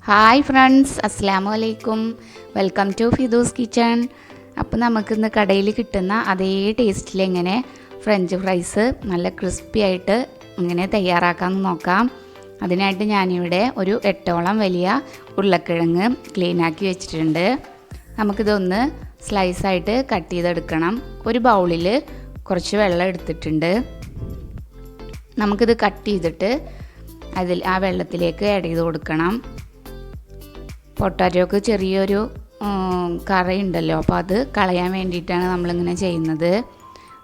Hi friends, അസ്സലാമു അലൈക്കും. Welcome to Fidu's kitchen. അപ്പോൾ നമുക്കിന്ന് കടയിൽ കിട്ടുന്ന അതേ ടേസ്റ്റിൽ എങ്ങനെ ഫ്രഞ്ച് ഫ്രൈസ് നല്ല ക്രിസ്പി ആയിട്ട് എങ്ങനെ തയ്യാറാക്കാമെന്ന് നോക്കാം. അതിനായിട്ട് ഞാനിവിടെ ഒരു 8ഓളം വലിയ ഉരുളക്കിഴങ്ങ് ക്ലീനാക്കി വെച്ചിട്ടുണ്ട്. നമുക്കിതൊന്ന് സ്ലൈസായിട്ട് കട്ട് ചെയ്തെടുക്കണം. ഒരു ബൗളിൽ കുറച്ച് വെള്ളം എടുത്തിട്ടുണ്ട്. നമുക്കിത് കട്ട് ചെയ്തിട്ട് ആ വെള്ളത്തിലേക്ക് ആഡ് ചെയ്ത് കൊടുക്കണം. പൊട്ടാറ്റോക്ക് ചെറിയൊരു കറയുണ്ടല്ലോ, അപ്പോൾ അത് കളയാൻ വേണ്ടിയിട്ടാണ് നമ്മളിങ്ങനെ ചെയ്യുന്നത്.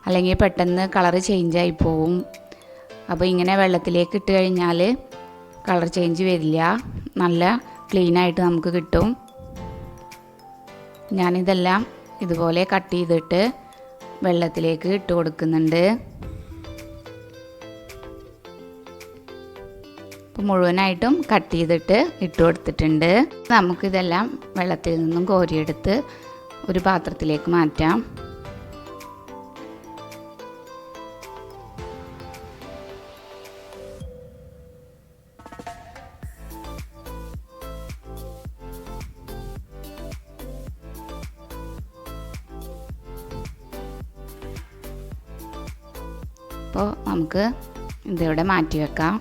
അല്ലെങ്കിൽ പെട്ടെന്ന് കളറ് ചേഞ്ചായി പോവും. അപ്പോൾ ഇങ്ങനെ വെള്ളത്തിലേക്ക് ഇട്ട് കഴിഞ്ഞാൽ കളർ ചേഞ്ച് വരില്ല, നല്ല ക്ലീനായിട്ട് നമുക്ക് കിട്ടും. ഞാനിതെല്ലാം ഇതുപോലെ കട്ട് ചെയ്തിട്ട് വെള്ളത്തിലേക്ക് ഇട്ട് കൊടുക്കുന്നുണ്ട്. മുഴുവനായിട്ടും കട്ട് ചെയ്തിട്ട് ഇട്ട് കൊടുത്തിട്ടുണ്ട്. നമുക്കിതെല്ലാം വെള്ളത്തിൽ നിന്നും കോരിയെടുത്ത് ഒരു പാത്രത്തിലേക്ക് മാറ്റാം. അപ്പോൾ നമുക്ക് ഇതിവിടെ മാറ്റി വെക്കാം.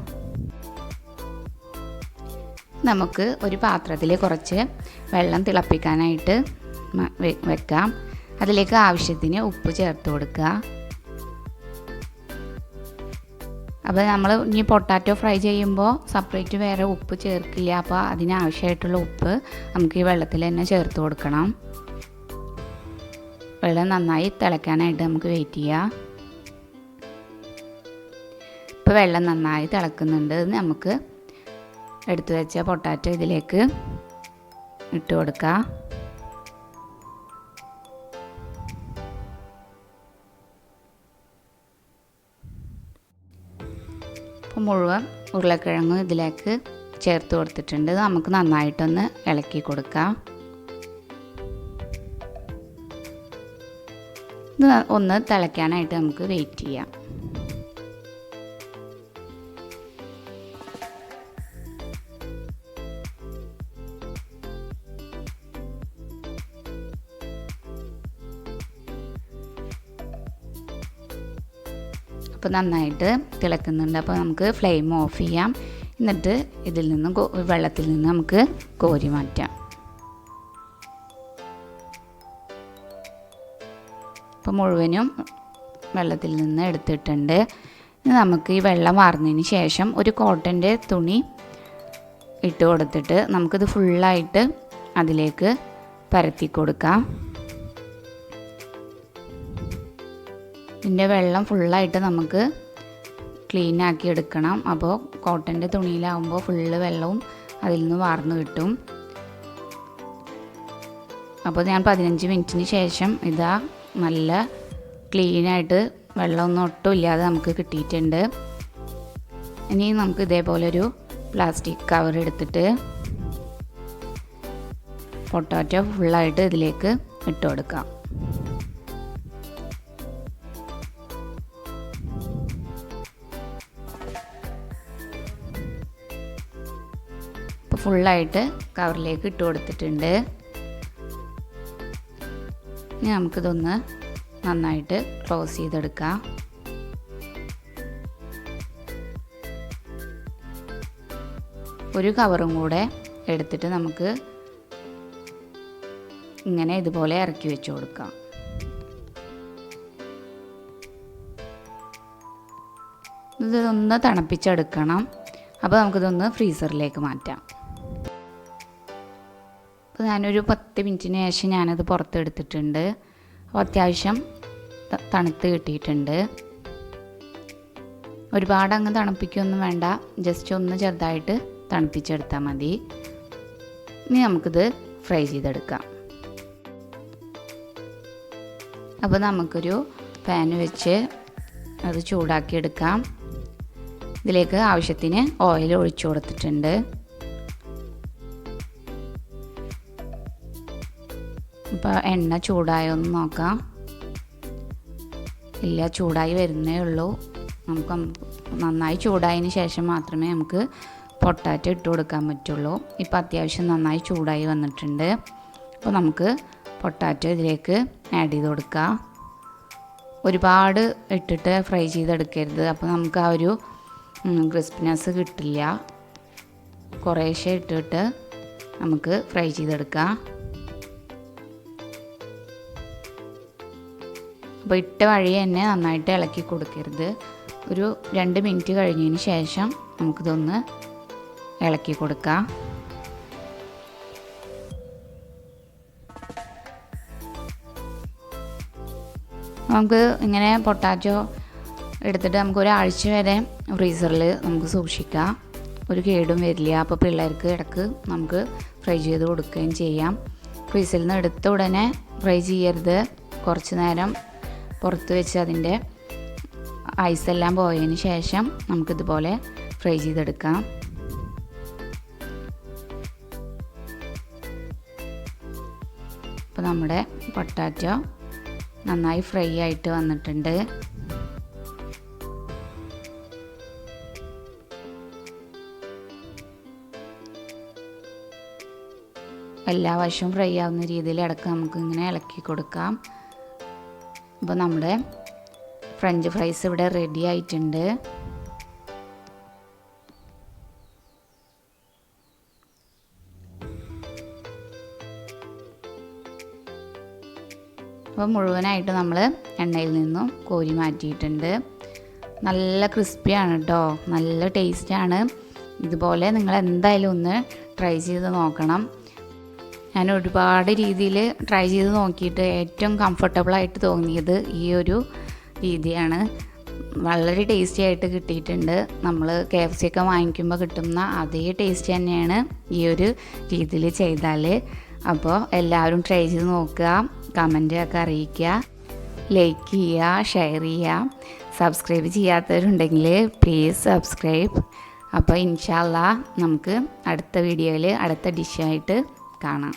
നമുക്ക് ഒരു പാത്രത്തിൽ കുറച്ച് വെള്ളം തിളപ്പിക്കാനായിട്ട് വെക്കാം. അതിലേക്ക് ആവശ്യത്തിന് ഉപ്പ് ചേർത്ത് കൊടുക്കുക. അപ്പോൾ നമ്മൾ ഇനി പൊട്ടാറ്റോ ഫ്രൈ ചെയ്യുമ്പോൾ സെപ്പറേറ്റ് വേറെ ഉപ്പ് ചേർക്കില്ല. അപ്പോൾ അതിനാവശ്യമായിട്ടുള്ള ഉപ്പ് നമുക്ക് ഈ വെള്ളത്തിൽ തന്നെ ചേർത്ത് കൊടുക്കണം. വെള്ളം നന്നായി തിളയ്ക്കാനായിട്ട് നമുക്ക് വെയിറ്റ് ചെയ്യാം. ഇപ്പോൾ വെള്ളം നന്നായി തിളക്കുന്നുണ്ട്. നമുക്ക് എടുത്തു വെച്ച പൊട്ടാറ്റോ ഇതിലേക്ക് ഇട്ട് കൊടുക്കുക. അപ്പോൾ മുഴുവൻ ഉരുളക്കിഴങ്ങ് ഇതിലേക്ക് ചേർത്ത് കൊടുത്തിട്ടുണ്ട്. നമുക്ക് നന്നായിട്ടൊന്ന് ഇളക്കി കൊടുക്കാം. ഇത് ഒന്ന് തിളയ്ക്കാനായിട്ട് നമുക്ക് വെയിറ്റ് ചെയ്യാം. അപ്പോൾ നന്നായിട്ട് തിളക്കുന്നുണ്ട്. അപ്പോൾ നമുക്ക് ഫ്ലെയിം ഓഫ് ചെയ്യാം. എന്നിട്ട് ഇതിൽ നിന്ന് വെള്ളത്തിൽ നിന്ന് നമുക്ക് കോരി മാറ്റാം. അപ്പോൾ മുഴുവനും വെള്ളത്തിൽ നിന്ന് എടുത്തിട്ടുണ്ട്. ഇനി നമുക്ക് ഈ വെള്ളം വാർന്നതിന് ശേഷം ഒരു കോട്ടൻ്റെ തുണി ഇട്ട് കൊടുത്തിട്ട് നമുക്കിത് ഫുള്ളായിട്ട് അതിലേക്ക് പരത്തി കൊടുക്കാം. ഇതിൻ്റെ വെള്ളം ഫുള്ളായിട്ട് നമുക്ക് ക്ലീൻ ആക്കി എടുക്കണം. അപ്പോൾ കോട്ടൻ്റെ തുണിയിലാവുമ്പോൾ ഫുള്ള് വെള്ളവും അതിൽ നിന്ന് വാർന്നു കിട്ടും. അപ്പോൾ ഞാൻ 15 മിനിറ്റിന് ശേഷം ഇതാ നല്ല ക്ലീനായിട്ട് വെള്ളമൊന്നും ഒട്ടും ഇല്ലാതെ നമുക്ക് കിട്ടിയിട്ടുണ്ട്. ഇനി നമുക്ക് ഇതേപോലൊരു പ്ലാസ്റ്റിക് കവർ എടുത്തിട്ട് പൊട്ടാറ്റോ ഫുള്ളായിട്ട് ഇതിലേക്ക് ഇട്ട് കൊടുക്കാം. ഫുള്ളായിട്ട് കവറിലേക്ക് ഇട്ട് കൊടുത്തിട്ടുണ്ട്. ഇനി നമുക്കിതൊന്ന് നന്നായിട്ട് ക്ലോസ് ചെയ്തെടുക്കാം. ഒരു കവറും കൂടെ എടുത്തിട്ട് നമുക്ക് ഇങ്ങനെ ഇതുപോലെ ഇറക്കി വെച്ച് കൊടുക്കാം. ഇതൊന്ന് തണുപ്പിച്ചെടുക്കണം. അപ്പോൾ നമുക്കിതൊന്ന് ഫ്രീസറിലേക്ക് മാറ്റാം. അപ്പോൾ ഞാനൊരു 10 മിനിറ്റിന് ശേഷം ഞാനത് പുറത്തെടുത്തിട്ടുണ്ട്. അപ്പോൾ അത്യാവശ്യം തണുത്ത് കിട്ടിയിട്ടുണ്ട്. ഒരുപാട് അങ്ങ് തണുപ്പിക്കൊന്നും വേണ്ട, ജസ്റ്റ് ഒന്ന് ചെറുതായിട്ട് തണുപ്പിച്ചെടുത്താൽ മതി. ഇനി നമുക്കിത് ഫ്രൈ ചെയ്തെടുക്കാം. അപ്പോൾ നമുക്കൊരു പാൻ വെച്ച് അത് ചൂടാക്കിയെടുക്കാം. ഇതിലേക്ക് ആവശ്യത്തിന് ഓയിൽ ഒഴിച്ചു കൊടുത്തിട്ടുണ്ട്. അപ്പോൾ എണ്ണ ചൂടായൊന്ന് നോക്കാം. ഇല്ല, ചൂടായി വരുന്നേ ഉള്ളൂ. നമുക്ക് നന്നായി ചൂടായതിന് ശേഷം മാത്രമേ നമുക്ക് പൊട്ടാറ്റോ ഇട്ട് കൊടുക്കാൻ പറ്റുള്ളൂ. ഇപ്പോൾ അത്യാവശ്യം നന്നായി ചൂടായി വന്നിട്ടുണ്ട്. അപ്പോൾ നമുക്ക് പൊട്ടാറ്റോ ഇതിലേക്ക് ആഡ് ചെയ്ത് കൊടുക്കാം. ഒരുപാട് ഇട്ടിട്ട് ഫ്രൈ ചെയ്തെടുക്കരുത്, അപ്പോൾ നമുക്ക് ആ ഒരു ക്രിസ്പിനെസ് കിട്ടില്ല. കുറേശ്ശെ ഇട്ടിട്ട് നമുക്ക് ഫ്രൈ ചെയ്തെടുക്കാം. അപ്പോൾ ഇട്ട വഴി തന്നെ നന്നായിട്ട് ഇളക്കി കൊടുക്കരുത്. ഒരു 2 മിനിറ്റ് കഴിഞ്ഞതിന് ശേഷം നമുക്കിതൊന്ന് ഇളക്കി കൊടുക്കാം. നമുക്ക് ഇങ്ങനെ പൊട്ടാറ്റോ എടുത്തിട്ട് നമുക്ക് ഒരാഴ്ച വരെ ഫ്രീസറിൽ നമുക്ക് സൂക്ഷിക്കാം. ഒരു കേടും വരില്ല. അപ്പോൾ പിള്ളേർക്ക് ഇടയ്ക്ക് നമുക്ക് ഫ്രൈ ചെയ്ത് കൊടുക്കുകയും ചെയ്യാം. ഫ്രീസറിൽ നിന്ന് എടുത്ത ഉടനെ ഫ്രൈ ചെയ്യരുത്. കുറച്ച് നേരം പുറത്ത് വെച്ച് അതിൻ്റെ ഐസെല്ലാം പോയതിന് ശേഷം നമുക്കിതുപോലെ ഫ്രൈ ചെയ്തെടുക്കാം. അപ്പോൾ നമ്മുടെ പൊട്ടാറ്റോ നന്നായി ഫ്രൈ ആയിട്ട് വന്നിട്ടുണ്ട്. എല്ലാ വശവും ഫ്രൈ ആവുന്ന രീതിയിൽ ഇടയ്ക്ക് നമുക്ക് ഇങ്ങനെ ഇളക്കി കൊടുക്കാം. അപ്പോൾ നമ്മുടെ ഫ്രഞ്ച് ഫ്രൈസ് ഇവിടെ റെഡി ആയിട്ടുണ്ട്. അപ്പോൾ മുഴുവനായിട്ട് നമ്മൾ എണ്ണയിൽ നിന്നും കോരി മാറ്റിയിട്ടുണ്ട്. നല്ല ക്രിസ്പിയാണ് കേട്ടോ, നല്ല ടേസ്റ്റാണ്. ഇതുപോലെ നിങ്ങൾ എന്തായാലും ഒന്ന് ട്രൈ ചെയ്ത് നോക്കണം. ഞാൻ ഒരുപാട് രീതിയിൽ ട്രൈ ചെയ്ത് നോക്കിയിട്ട് ഏറ്റവും കംഫർട്ടബിളായിട്ട് തോന്നിയത് ഈ ഒരു രീതിയാണ്. വളരെ ടേസ്റ്റി ആയിട്ട് കിട്ടിയിട്ടുണ്ട്. നമ്മൾ KFC ഒക്കെ വാങ്ങിക്കുമ്പോൾ കിട്ടുന്ന അതേ ടേസ്റ്റ് തന്നെയാണ് ഈ ഒരു രീതിയിൽ ചെയ്താൽ. അപ്പോൾ എല്ലാവരും ട്രൈ ചെയ്ത് നോക്കുക, കമൻറ്റൊക്കെ അറിയിക്കുക, ലൈക്ക് ചെയ്യുക, ഷെയർ ചെയ്യുക. സബ്സ്ക്രൈബ് ചെയ്യാത്തവരുണ്ടെങ്കിൽ പ്ലീസ് സബ്സ്ക്രൈബ്. അപ്പോൾ ഇൻഷാ അല്ലാഹ് നമുക്ക് അടുത്ത വീഡിയോയിൽ അടുത്ത ഡിഷായിട്ട് കാണാം.